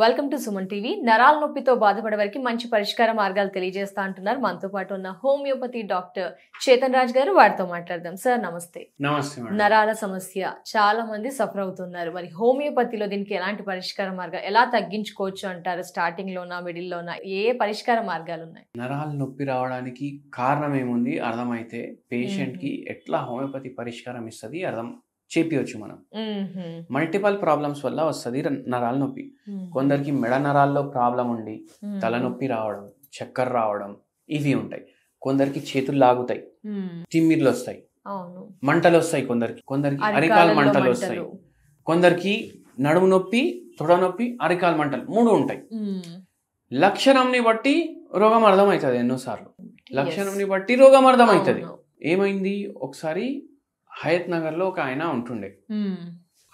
Welcome to Suman TV. నరాల నొప్పితో బాధపడే వారికి మంచి పరిష్కార మార్గాలు తెలియజేస్తా అంటున్నారు. మనతో పాటు ఉన్న హోమియోపతి డాక్టర్ చేతన్ రాజ్ గారు. వారితో మాట్లాడదాం. సార్ నమస్తే. నమస్తే మేడం. నరాల సమస్య చాలా మంది సఫర్ అవుతున్నారు. మరి హోమియోపతిలో దీనికి ఎలాంటి పరిష్కార మార్గాలు, ఎలా తగ్గించుకోవచ్చు అంటారు? స్టార్టింగ్ లోనా, మిడిల్ లోనా, ఏ పరిష్కార మార్గాలు ఉన్నాయి? నరాల నొప్పి రావడానికి కారణం ఏముంది అర్థమైతే పేషెంట్ కి ఎట్లా హోమియోపతి పరిష్కారం ఇస్తుంది అర్థం చేపియొచ్చు. మనం మల్టిపల్ ప్రాబ్లమ్స్ వల్ల వస్తుంది నరాల నొప్పి. కొందరికి మెడ నరాల్లో ప్రాబ్లం ఉండి తలనొప్పి రావడం, చక్కర రావడం ఇవి ఉంటాయి. కొందరికి చేతులు లాగుతాయి, తిమ్మిర్లు వస్తాయి, మంటలు వస్తాయి. కొందరికి అరికాల మంటలు వస్తాయి. కొందరికి నడుము నొప్పి, తొడ నొప్పి, అరికాల మంటలు 3 ఉంటాయి. లక్షణంని బట్టి రోగం అర్థమవుతుంది. ఎన్నోసార్లు లక్షణంని బట్టి రోగం అర్థమవుతుంది. ఏమైంది, ఒకసారి హయత్ నగర్ లో ఒక ఆయన ఉంటుండే.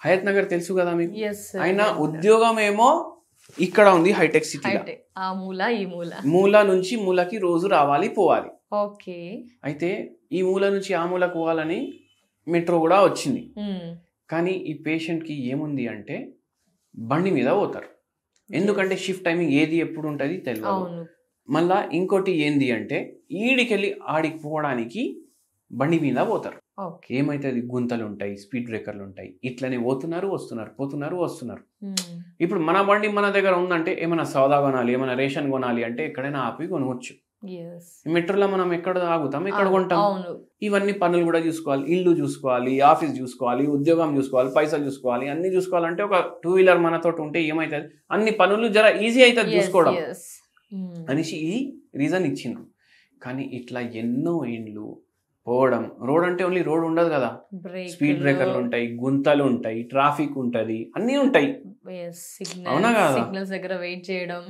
హయత్ నగర్ తెలుసు కదా మీకు? ఆయన ఉద్యోగం ఏమో ఇక్కడ ఉంది హైటెక్ సిటీలో. మూల నుంచి మూలకి రోజు రావాలి పోవాలి. అయితే ఈ మూల నుంచి ఆ మూలకు పోవాలని మెట్రో కూడా వచ్చింది. కానీ ఈ పేషెంట్ కి ఏముంది అంటే బండి మీద పోతారు. ఎందుకంటే షిఫ్ట్ టైమింగ్ ఏది ఎప్పుడు ఉంటుంది తెలియదు. మళ్ళా ఇంకోటి ఏంది అంటే ఈడికెళ్ళి ఆడికి పోవడానికి బండి మీద పోతారు. ఏమైతుంది, గుంతలు ఉంటాయి, స్పీడ్ బ్రేకర్లు ఉంటాయి. ఇట్లనే పోతున్నారు వస్తున్నారు. ఇప్పుడు మన బండి మన దగ్గర ఉందంటే ఏమైనా సౌదా కొనాలి, ఏమైనా రేషన్ కొనాలి అంటే ఎక్కడైనా ఆపి కొనవచ్చు. మెట్రోలో మనం ఎక్కడ ఆగుతాం, ఎక్కడ కొంటాం. ఇవన్నీ పనులు కూడా చూసుకోవాలి, ఇల్లు చూసుకోవాలి, ఆఫీస్ చూసుకోవాలి, ఉద్యోగం చూసుకోవాలి, పైసలు చూసుకోవాలి. అన్ని చూసుకోవాలంటే ఒక 2 వీలర్ మనతో ఉంటే ఏమైతుంది, అన్ని పనులు జర ఈజీ అవుతుంది చూసుకోవడం అనేసి ఈ రీజన్ ఇచ్చిండ్రు. కానీ ఇట్లా ఎన్నో ఏండ్లు పోవడం, రోడ్ అంటే ఓన్లీ రోడ్ ఉండదు కదా, స్పీడ్ బ్రేకర్లు ఉంటాయి, గుంతలు ఉంటాయి, ట్రాఫిక్ ఉంటది, అన్ని ఉంటాయి. అవునా కదా? సిగ్నల్స్ దగ్గర వెయిట్ చేయడం.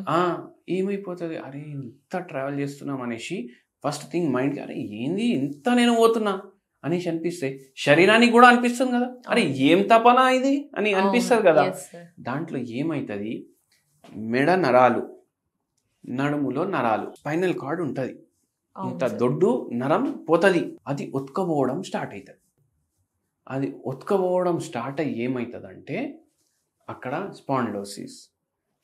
ఏమైపోతుంది, అరే ఇంత ట్రావెల్ చేస్తున్నాం అనేసి ఫస్ట్ థింగ్ మైండ్కి అరే ఏంది ఇంత నేను పోతున్నా అనేసి అనిపిస్తే, శరీరానికి కూడా అనిపిస్తుంది కదా, అరే ఏం తపనా ఇది అని అనిపిస్తుంది కదా. దాంట్లో ఏమైతుంది, మెడ నరాలు, నడుములో నరాలు, స్పైనల్ కార్డ్ ఉంటుంది, ఇంత దొడ్డు నరం పోతుంది. అది ఉత్కపోవడం స్టార్ట్ అవుతుంది. అది ఉత్కపోవడం స్టార్ట్ అయ్యి ఏమవుతుంది అంటే అక్కడ స్పాండిలోసిస్,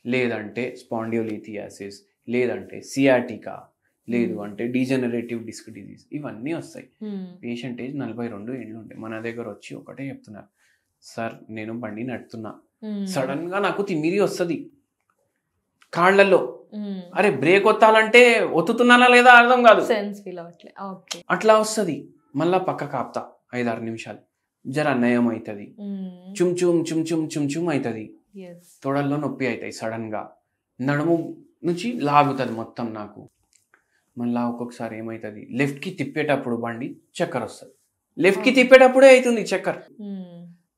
లేదంటే స్పాండియోలిథియాసిస్, లేదంటే సియాటికా, లేదు అంటే డీజనరేటివ్ డిస్క్ డిజీజ్, ఇవన్నీ వస్తాయి. పేషెంట్ ఏజ్ 42 ఏళ్ళు ఉండే మన దగ్గర వచ్చి ఒకటే చెప్తున్నారు, సార్ నేను బండి నడుతున్నా, సడన్ గా నాకు తిమ్మిరి వస్తుంది కాళ్లలో. అరే బ్రేక్ ఒత్తాలంటే ఒత్తుతున్నానా లేదా అర్థం కాదు, అట్లా వస్తుంది. మళ్ళా పక్క కాపుతా 5-6 నిమిషాలు, జర నయం అవుతుంది. చుమ్ చుమ్ చుమ్ చుమ్ చుమ్ చుమ్ అవుతుంది. తొడల్లో నొప్పి అవుతాయి సడన్ గా, నడుము నుంచి లాగుతుంది మొత్తం నాకు. మళ్ళా ఒక్కొక్కసారి ఏమవుతుంది, లెఫ్ట్ కి తిప్పేటప్పుడు బండి చక్కర్ వస్తుంది. లెఫ్ట్ కి తిప్పేటప్పుడే అవుతుంది చక్కర్.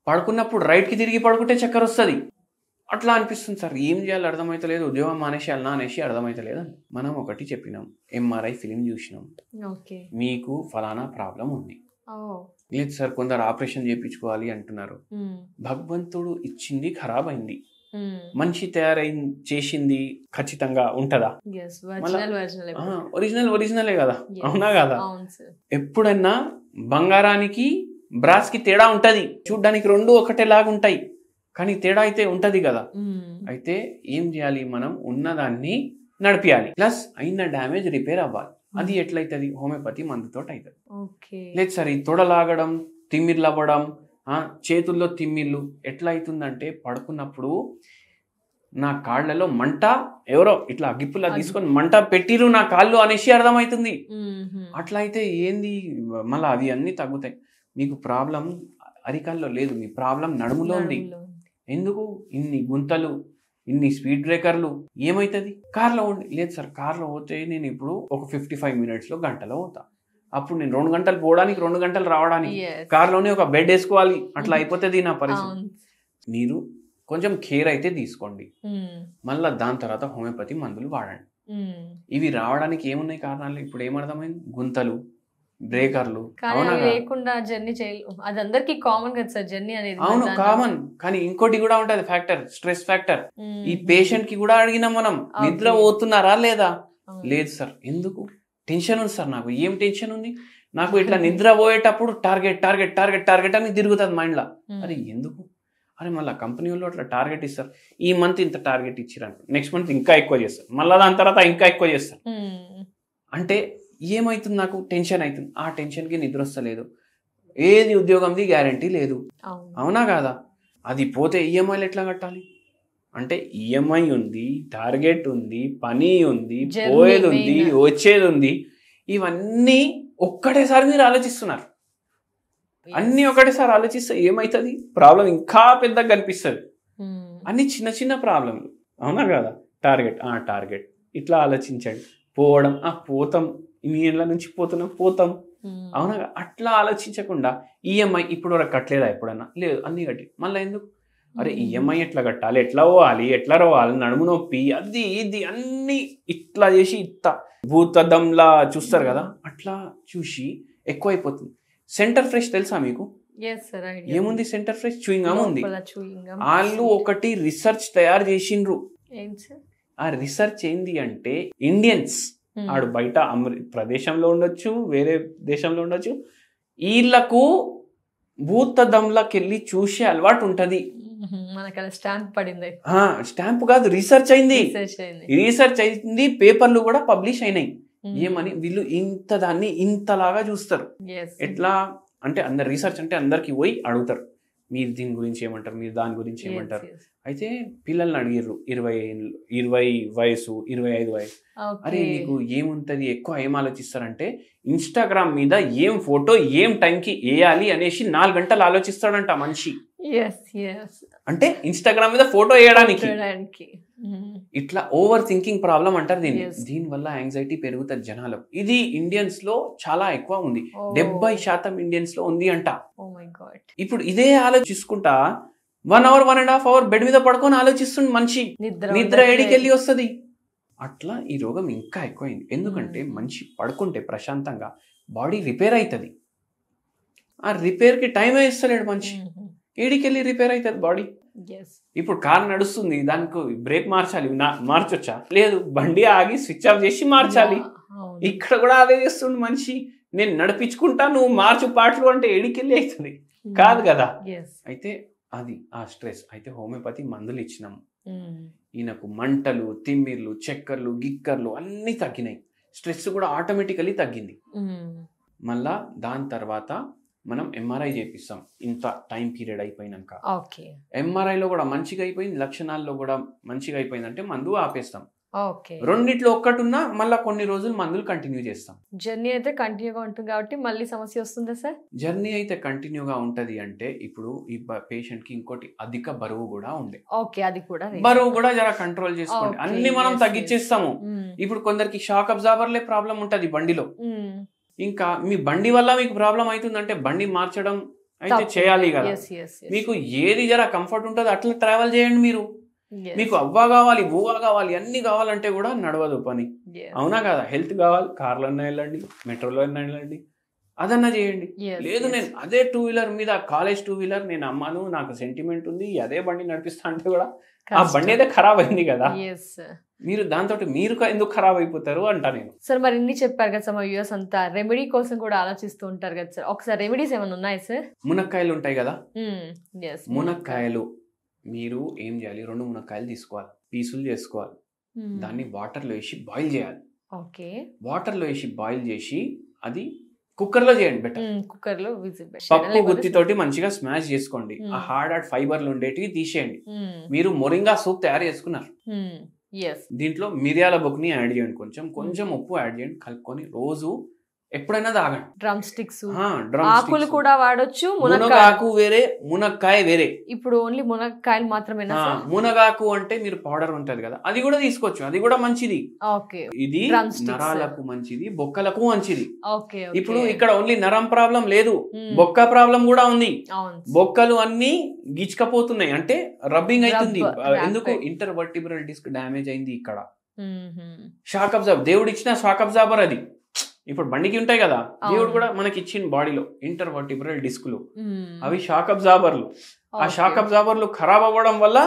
పడుకున్నప్పుడు రైట్ కి తిరిగి పడుకుంటే చక్కర్ వస్తుంది. అట్లా అనిపిస్తుంది. సార్ ఏం చేయాలి అర్థమైతలేదు, ఉద్యోగం మానేసేయాలనా అనేసి అర్థమైతలేదు. మనం ఒకటి చెప్పినాం, ఎంఆర్ఐ ఫిలిం చూసినాం, మీకు ఫలానా ప్రాబ్లం ఉంది. లేదు సార్ కొందరు ఆపరేషన్ చేయించుకోవాలి అంటున్నారు. భగవంతుడు ఇచ్చింది ఖరాబ్ అయింది, మనిషి చేసింది ఖచ్చితంగా ఉంటదా? ఒరిజినలే కదా, అవునా కదా? ఎప్పుడన్నా బంగారానికి బ్రాస్ కి తేడా ఉంటది, చూడ్డానికి 2 ఒకటేలాగా ఉంటాయి, కానీ తేడా అయితే ఉంటది కదా. అయితే ఏం చేయాలి, మనం ఉన్నదాన్ని నడిపియాలి, ప్లస్ అయిన డ్యామేజ్ రిపేర్ అవ్వాలి. అది ఎట్లయితుంది, హోమియోపతి మందుతో అవుతుంది. లేదు సార్ ఈ తొడలాగడం, తిమ్మిర్లు అవ్వడం, చేతుల్లో తిమ్మిర్లు ఎట్లా అవుతుందంటే పడుకున్నప్పుడు నా కాళ్లలో మంట, ఎవరో ఇట్లా అగ్గిపుల్లా తీసుకొని మంట పెట్టిరు నా కాళ్ళు అనేసి అర్థమవుతుంది. అట్లా అయితే ఏంది, మళ్ళీ అవి అన్ని తగ్గుతాయి. మీకు ప్రాబ్లం అరికాల్లో లేదు, మీ ప్రాబ్లం నడుములో ఉంది. ఎందుకు ఇన్ని గుంతలు, ఇన్ని స్పీడ్ బ్రేకర్లు, ఏమైతుంది? కార్లో ఉండి, లేదు సార్ కార్లో పోతే నేను ఇప్పుడు ఒక 55 మినిట్స్లో గంటలో పోతా, అప్పుడు నేను 2 గంటలు పోవడానికి 2 గంటలు రావడానికి కార్లోనే ఒక బెడ్ వేసుకోవాలి, అట్లా అయిపోతుంది నా పరిస్థితి. మీరు కొంచెం కేర్ అయితే తీసుకోండి, మళ్ళీ దాని తర్వాత హోమియోపతి మందులు వాడండి. ఇవి రావడానికి ఏమున్నాయి కారణాలు, ఇప్పుడు ఏమర్థమైంది, గుంతలు, బ్రేకర్లు. లేకుండా జర్నీ చేయలేదు, అది అందరికి కామన్ కదా సార్ జర్నీ అనేది. అవును కామన్, కానీ ఇంకోటి కూడా ఉంటది ఫ్యాక్టర్, స్ట్రెస్ ఫ్యాక్టర్. ఈ పేషెంట్ కి కూడా అడిగినాం మనం, నిద్ర పోతున్నారా లేదా? లేదు సార్. ఎందుకు? టెన్షన్ ఉంది సార్. నాకు ఏం టెన్షన్ ఉంది, నాకు ఇట్లా నిద్ర పోయేటప్పుడు టార్గెట్ టార్గెట్ టార్గెట్ టార్గెట్ అని తిరుగుతుంది మైండ్ లా. అరే ఎందుకు? అరే మళ్ళీ కంపెనీ వాళ్ళు అట్లా టార్గెట్ ఇస్తారు, ఈ మంత్ ఇంత టార్గెట్ ఇచ్చిరని నెక్స్ట్ మంత్ ఇంకా ఎక్కువ చేస్తారు, మళ్ళీ దాని తర్వాత ఇంకా ఎక్కువ చేస్తారు. అంటే ఏమవుతుంది, నాకు టెన్షన్ అవుతుంది, ఆ టెన్షన్కి నిద్ర వస్తలేదు, ఏది ఉద్యోగంది గ్యారంటీ లేదు. అవునా కాదా? అది పోతే ఈఎంఐలు ఎట్లా కట్టాలి? అంటే ఈఎంఐ ఉంది, టార్గెట్ ఉంది, పని ఉంది, పోయేది ఉంది, వచ్చేది ఉంది, ఇవన్నీ ఒక్కటేసారి మీరు ఆలోచిస్తున్నారు. అన్ని ఒకటేసారి ఆలోచిస్తే ఏమవుతుంది, ప్రాబ్లం ఇంకా పెద్దగా కనిపిస్తుంది. అన్ని చిన్న చిన్న ప్రాబ్లంలు, అవునా కదా? టార్గెట్ ఇట్లా ఆలోచించండి, పోవడం పోతాం, ఇన్ని ఏళ్ళ నుంచి పోతాం, అవునా? అట్లా ఆలోచించకుండా ఈఎంఐ ఇప్పుడు వరకు కట్టలేదా, ఎప్పుడన్నా లేదు, అన్ని కట్టి మళ్ళీ ఎందుకు, అరే ఈఎంఐ ఎట్లా కట్టాలి, ఎట్లా పోవాలి, ఎట్లా రావాలి, నడుము నొప్పి, అది ఇది అన్ని ఇట్లా చేసి ఇట్లా భూతద్దంలా చూస్తారు కదా, అట్లా చూసి ఎక్కువైపోతుంది. సెంటర్ ఫ్రెష్ తెలుసా మీకు? ఏముంది సెంటర్ ఫ్రెష్? చూయింగ్ గమ్ ఉంది. వాళ్ళు ఒకటి రీసెర్చ్ తయారు చేసిండ్రు. ఆ రీసెర్చ్ ఏంది అంటే, ఇండియన్స్ ఆడు బయట ప్రదేశంలో ఉండొచ్చు, వేరే దేశంలో ఉండొచ్చు, వీళ్ళకు భూతద్దంలోకి వెళ్ళి చూసే అలవాటు ఉంటది. స్టాంప్ కాదు, రీసెర్చ్ అయింది, పేపర్లు కూడా పబ్లిష్ అయినాయి. ఏమని, వీళ్ళు ఇంత దాన్ని ఇంతలాగా చూస్తారు. ఎట్లా అంటే అందరు రీసెర్చ్ అంటే అందరికి పోయి అడుగుతారు, మీరు దీని గురించి ఏమంటారు, మీరు దాని గురించి ఏమంటారు. అయితే పిల్లల్ని అడిగిర్రు, 20 వయసు, 25 వయసు, అరే నీకు ఏముంటది, ఎక్కువ ఏం ఆలోచిస్తారంటే ఇన్స్టాగ్రామ్ మీద ఏం ఫోటో ఏం టైంకి వేయాలి అనేసి 4 గంటలు ఆలోచిస్తాడంట మనిషి. అంటే ఇన్స్టాగ్రామ్ మీద ఫోటో వేయడానికి. ఇట్లా ఓవర్ థింకింగ్ ప్రాబ్లం అంటారు దీన్ని. దీనివల్ల యాంగ్జైటీ పెరుగుతుంది జనాలు. ఇది ఇండియన్స్ లో చాలా ఎక్కువ ఉంది, 70% ఇండియన్స్ లో ఉంది అంట. ఇప్పుడు ఇదే ఆలోచించుకుంటా 1 hour 1.5 hour బెడ్ మీద పడుకొని ఆలోచిస్తుంది మనిషి, నిద్ర ఏడికెళ్ళి వస్తుంది. అట్లా ఈ రోగం ఇంకా ఎక్కువైంది. ఎందుకంటే మనిషి పడుకుంటే ప్రశాంతంగా బాడీ రిపేర్ అవుతుంది, ఆ రిపేర్ కి టైం వేస్తలేడు మనిషి, ఏడికెళ్ళి రిపేర్ అవుతుంది బాడీ. ఇప్పుడు కార్ నడుస్తుంది, దానికి బ్రేక్ మార్చాలి, మార్చొచ్చా? లేదు, బండి ఆగి స్విచ్ ఆఫ్ చేసి మార్చాలి. ఇక్కడ కూడా అదే చేస్తుంది మనిషి, నేను నడిపించుకుంటా నువ్వు మార్చు పాటలు అంటే ఏడికెళ్ళి అవుతుంది కాదు కదా. అయితే అది ఆ స్ట్రెస్. అయితే హోమియోపతి మందులు ఇచ్చినాము, ఈయనకు మంటలు, తిమ్మిర్లు, చక్కర్లు, గిక్కర్లు అన్నీ తగ్గినాయి, స్ట్రెస్ కూడా ఆటోమేటికలీ తగ్గింది. మళ్ళా దాని తర్వాత మనం ఎంఆర్ఐ చేపిస్తాం ఇంత టైం పీరియడ్ అయిపోయినాక. ఎంఆర్ఐలో కూడా మంచిగా అయిపోయింది, లక్షణాల్లో కూడా మంచిగా అయిపోయింది అంటే మందు ఆపేస్తాం. రెండిట్లో ఒక్కటున్నా మళ్ళీ కొన్ని రోజులు మందులు కంటిన్యూ చేస్తాం. జర్నీ అయితే కంటిన్యూగా ఉంటుంది కాబట్టి మళ్ళీ సమస్య వస్తుందా సార్? జర్నీ అయితే కంటిన్యూగా ఉంటది అంటే, ఇప్పుడు ఈ పేషెంట్ కి ఇంకోటి అధిక బరువు కూడా ఉంది. అది కూడా బరువు కూడా జర కంట్రోల్ చేసుకోండి, అన్ని మనం తగ్గించేస్తాము. ఇప్పుడు కొందరికి షాక్ అబ్జార్బర్లే ప్రాబ్లం ఉంటది బండిలో, ఇంకా మీ బండి వల్ల మీకు ప్రాబ్లం అవుతుందంటే బండి మార్చడం అయితే చేయాలి కదా. మీకు ఏది జర కంఫర్ట్ ఉంటుంది అట్లా ట్రావెల్ చేయండి. మీరు మీకు అవ్వా కావాలి, బువ్వా కావాలి, అన్ని కావాలంటే కూడా నడవదు పని, అవునా కదా. హెల్త్ కావాలి, కార్లో అన్నా వెళ్ళండి, మెట్రోలో అన్నా వెళ్ళండి, అదన్నా చేయండి. లేదు నేను అదే 2 వీలర్ మీద, కాలేజ్ 2 వీలర్ నేను అమ్మాను, నాకు సెంటిమెంట్ ఉంది, అదే బండి నడిపిస్తా అంటే కూడా ఆ బండి అయితే ఖరాబ్ అయింది కదా. మీరు దాంతో మీరు ఎందుకు ఖరాబ్ అయిపోతారు అంటా నేను. సార్ మరి ఇన్ని చెప్పారు కదా సార్, మా వ్యూవర్స్ అంతా రెమెడీ కోసం కూడా ఆలోచిస్తూ ఉంటారు కదా సార్, ఒకసారి రెమెడీస్ ఏమైనా ఉన్నాయి సార్? మునక్కాయలు ఉంటాయి కదా, మునక్కాయలు మీరు ఏం చేయాలి, 2 మునక్కాయలు తీసుకోవాలి, పీసులు చేసుకోవాలి, దాన్ని వాటర్లో వేసి బాయిల్ చేయాలి. వాటర్లో వేసి బాయిల్ చేసి అది కుక్కర్లో చేయండి బెటర్. కుక్కర్లో పప్పు గుత్తితోటి మంచిగా స్మాష్ చేసుకోండి, ఆ హార్డ్ ఫైబర్లు ఉండేటివి తీసేయండి. మీరు మొరింగా సూప్ తయారు చేసుకున్నారు, దీంట్లో మిరియాల బొక్కుని యాడ్ చేయండి, కొంచెం ఉప్పు యాడ్ చేయండి, కలుపుకొని రోజు ఎప్పుడైనా తాగండి. డ్రమ్ స్టిక్స్, ఆకులు కూడా వాడొచ్చు, మునగాకు వేరే, మునక్కాయ వేరే. ఇప్పుడు ఓన్లీ మునక్కాయలు మాత్రమేనా? మునగాకు అంటే మీరు పౌడర్ ఉంటది కదా, అది కూడా తీసుకోవచ్చు, అది కూడా మంచిది. ఇది నరాలకు మంచిది, బొక్కలకు మంచిది. ఇప్పుడు ఇక్కడ ఓన్లీ నరం ప్రాబ్లం లేదు, బొక్క ప్రాబ్లం కూడా ఉంది. బొక్కలు అన్ని గిచ్చుకపోతున్నాయి, అంటే రబ్బింగ్ అవుతుంది. ఎందుకు? ఇంటర్ వర్టిబ్రల్ డిస్క్ డ్యామేజ్ అయింది ఇక్కడ. షాక్ అబ్జార్బర్ దేవుడు ఇచ్చిన షాక్ అబ్జార్బర్ అది. ఇప్పుడు బండికి ఉంటాయి కదా, దేవుడు కూడా మనకి ఇచ్చిన బాడీలో ఇంటర్ వర్టిబ్రల్ డిస్కులు, అవి షాక్ అబ్జార్బర్లు. ఆ షాక్ అబ్జార్బర్లు ఖరాబ్ అవ్వడం వల్ల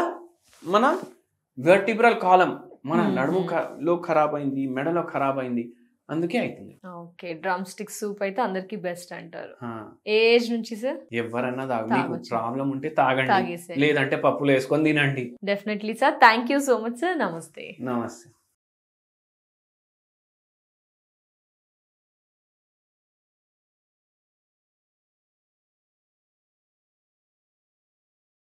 మన వర్టిబ్రల్ కాలం, మన నడుములో ఖరాబ్ అయింది, మెడలో ఖరాబ్ అయింది. అందుకే అవుతుంది. ఓకే, డ్రమ్ స్టిక్ సూప్ అయితే అందరికి బెస్ట్ అంటారు. ఆ, ఏ ఏజ్ నుంచి సార్? ఎవరన్నా మీకు తాగొచ్చు. ప్రాబ్లం ఉంటే తాగండి, తాగేసే. లేదంటే పప్పులు వేసుకొని తినండి. Definitely sir, thank you so much sir. నమస్తే. నమస్తే.